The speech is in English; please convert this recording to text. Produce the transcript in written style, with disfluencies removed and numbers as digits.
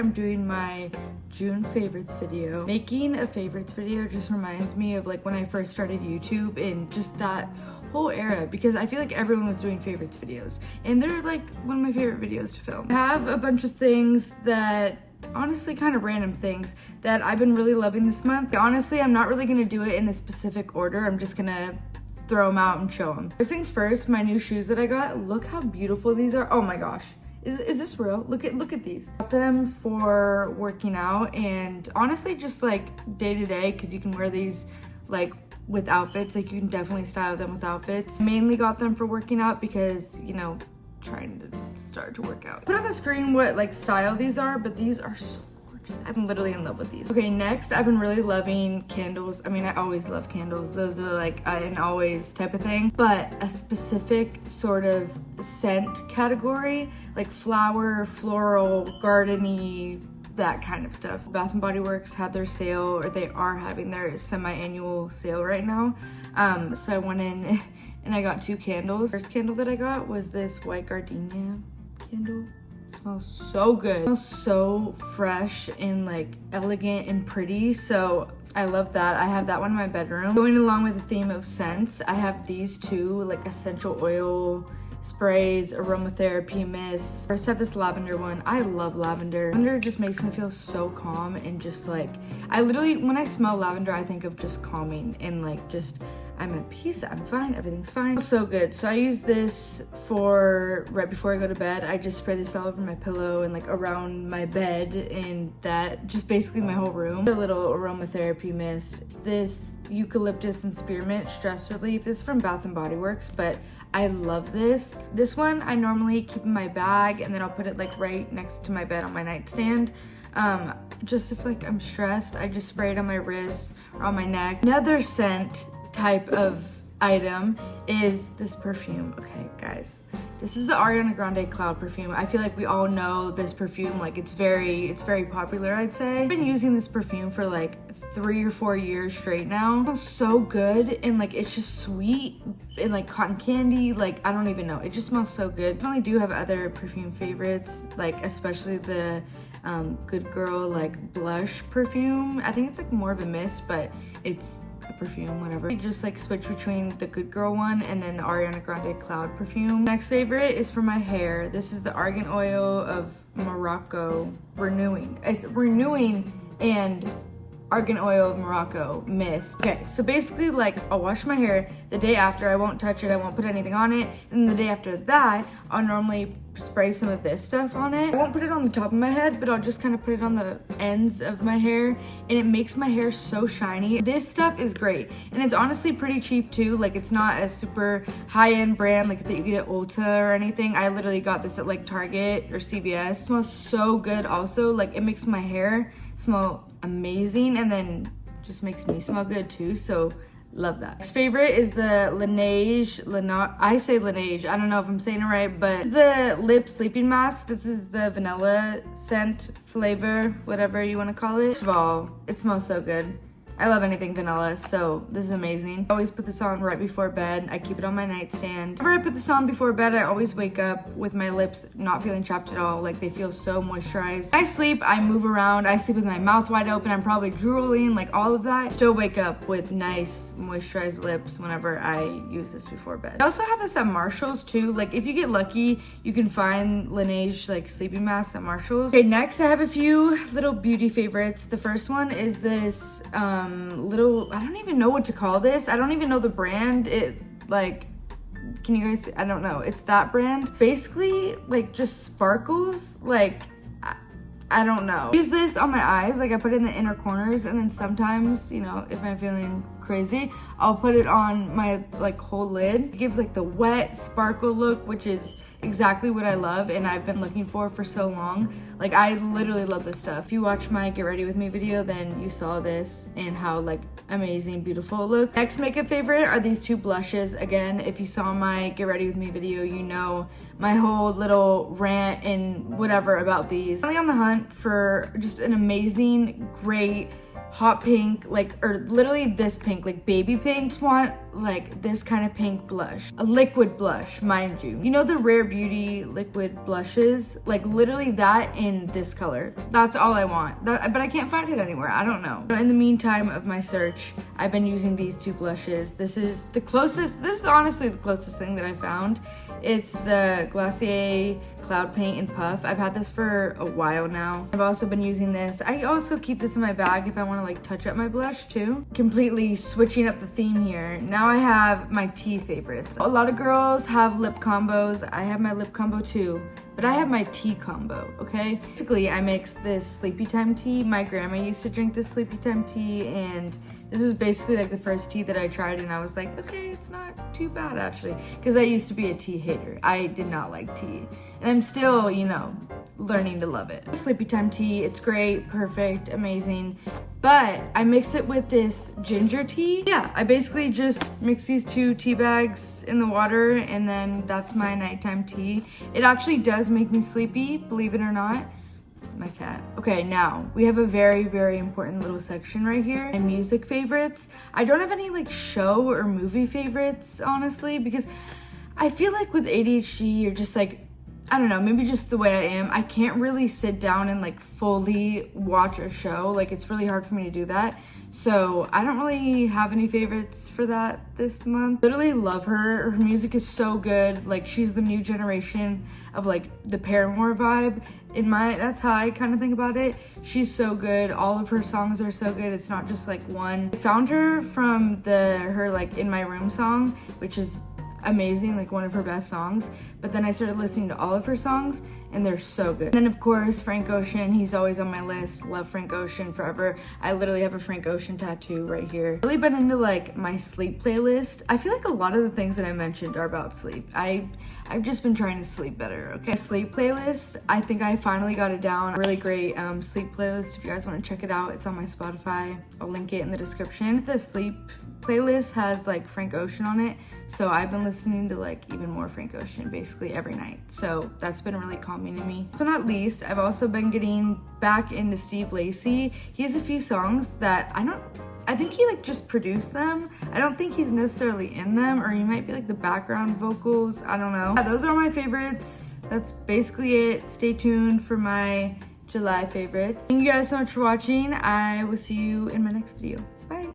I'm doing my June favorites video. Making a favorites video just reminds me of like when I first started YouTube and just that whole era, because I feel like everyone was doing favorites videos and they're like one of my favorite videos to film. I have a bunch of things that honestly kind of random things that I've been really loving this month. Honestly, I'm not really gonna do it in a specific order. I'm just gonna throw them out and show them. First things first, my new shoes that I got. Look how beautiful these are. Oh my gosh. Is this real? Look at these. Got them for working out and honestly just like day to day, because you can wear these like with outfits. Like you can definitely style them with outfits. Mainly got them for working out because, you know, trying to start to work out. Put on the screen what like style these are, but these are so gorgeous. I'm literally in love with these. Okay, next I've been really loving candles. I mean, I always love candles. Those are like an always type of thing, but a specific sort of scent category, like flower, floral, gardeny, that kind of stuff. Bath & Body Works had their sale, or they are having their semi-annual sale right now. So I went in and I got 2 candles. First candle that I got was this white gardenia candle. It smells so good. It smells so fresh and like elegant and pretty. So I love that. I have that one in my bedroom. Going along with the theme of scents, I have these 2 like essential oil sprays, aromatherapy mists. First I have this lavender one. I love lavender. Lavender just makes me feel so calm and just like, I literally, when I smell lavender, I think of just calming and like just, I'm at peace, I'm fine, everything's fine. So good. So I use this for right before I go to bed. I just spray this all over my pillow and like around my bed, and that just basically my whole room. A little aromatherapy mist. This eucalyptus and spearmint stress relief. This is from Bath & Body Works, but I love this. This one I normally keep in my bag and then I'll put it like right next to my bed on my nightstand. Just if like I'm stressed, I just spray it on my wrists or on my neck. Another scent type of item is this perfume. Okay guys, this is the Ariana Grande Cloud perfume. I feel like we all know this perfume, like it's very popular, I'd say. I've been using this perfume for like 3 or 4 years straight now. It smells so good and like it's just sweet and like cotton candy, like I don't even know, it just smells so good. I definitely do have other perfume favorites, like especially the Good Girl like blush perfume. I think it's like more of a mist, but it's a perfume, whatever. You just like switch between the Good Girl one and then the Ariana Grande Cloud perfume. Next favorite is for my hair. This is the Argan Oil of Morocco Renewing. It's renewing and Argan Oil of Morocco mist. Okay, so basically like I'll wash my hair the day after, I won't touch it, I won't put anything on it, and the day after that I'll normally spray some of this stuff on it. I won't put it on the top of my head, but I'll just kind of put it on the ends of my hair, and it makes my hair so shiny. This stuff is great, and it's honestly pretty cheap too. Like it's not a super high-end brand like that you get at Ulta or anything. I literally got this at like Target or CVS. It smells so good also. Like it makes my hair smell amazing and then just makes me smell good too, so love that. Next favorite is the I say Laneige, I don't know if I'm saying it right, but it's the lip sleeping mask. This is the vanilla scent flavor, whatever you want to call it. First of all, it smells so good. I love anything vanilla, so this is amazing. I always put this on right before bed. I keep it on my nightstand. Whenever I put this on before bed, I always wake up with my lips not feeling chapped at all. Like they feel so moisturized. When I sleep, I move around. I sleep with my mouth wide open. I'm probably drooling, like all of that. Still wake up with nice moisturized lips whenever I use this before bed. I also have this at Marshall's too. Like if you get lucky, you can find Laneige like sleeping masks at Marshall's. Okay, next I have a few little beauty favorites. The first one is this little, I don't even know what to call this. I don't even know the brand. It like, can you guys, I don't know. It's that brand. Basically like just sparkles. Like, I don't know. I use this on my eyes. Like I put it in the inner corners, and then sometimes, you know, if I'm feeling crazy, I'll put it on my like whole lid. It gives like the wet sparkle look, which is exactly what I love and I've been looking for so long. Like I literally love this stuff. If you watched my Get Ready With Me video, then you saw this and how like amazing, beautiful it looks. Next makeup favorite are these 2 blushes. Again, if you saw my Get Ready With Me video, you know my whole little rant and whatever about these. I'm on the hunt for just an amazing, great hot pink, like, or literally this pink, like baby pink. Just want like this kind of pink blush, a liquid blush, mind you. You know the Rare Beauty liquid blushes, like literally that in this color. That's all I want. But I can't find it anywhere. I don't know. So in the meantime of my search, I've been using these two blushes. This is honestly the closest thing that I found. It's the Glossier Cloud Paint and Puff. I've had this for a while now. I've also been using this. I also keep this in my bag if I want to like touch up my blush too. Completely switching up the theme here. Now I have my tea favorites. A lot of girls have lip combos. I have my lip combo too, but I have my tea combo, okay? Basically, I mix this sleepy time tea. My grandma used to drink this sleepy time tea, and this was basically like the first tea that I tried, and I was like, okay, it's not too bad actually, because I used to be a tea hater. I did not like tea, and I'm still, you know, learning to love it. Sleepy time tea, it's great, perfect, amazing, but I mix it with this ginger tea. Yeah, I basically just mix these two tea bags in the water, and then that's my nighttime tea. It actually does make me sleepy, believe it or not. My cat. Okay, now we have a very, very important little section right here. My music favorites. I don't have any like show or movie favorites, honestly, because I feel like with ADHD, you're just like, I don't know, maybe just the way I am, I can't really sit down and like fully watch a show. Like it's really hard for me to do that. So I don't really have any favorites for that this month. Literally love her. Her music is so good. Like she's the new generation of like the Paramore vibe. That's how I kind of think about it. She's so good. All of her songs are so good. It's not just like one. I found her from her like In My Room song, which is amazing, like one of her best songs. But then I started listening to all of her songs, and they're so good. And then of course Frank Ocean, he's always on my list. Love Frank Ocean forever. I literally have a Frank Ocean tattoo right here. Really been into like my sleep playlist. I feel like a lot of the things that I mentioned are about sleep. I've just been trying to sleep better, okay? Sleep playlist, I think I finally got it down. A really great sleep playlist. If you guys want to check it out, it's on my Spotify. I'll link it in the description. The sleep playlist has like Frank Ocean on it, so I've been listening to like even more Frank Ocean basically every night, so that's been really calming to me. But not least, I've also been getting back into Steve Lacy. He has a few songs that I think he like just produced them. I don't think he's necessarily in them, or he might be like the background vocals, I don't know. Yeah, those are my favorites. That's basically it. Stay tuned for my July favorites. Thank you guys so much for watching. I will see you in my next video.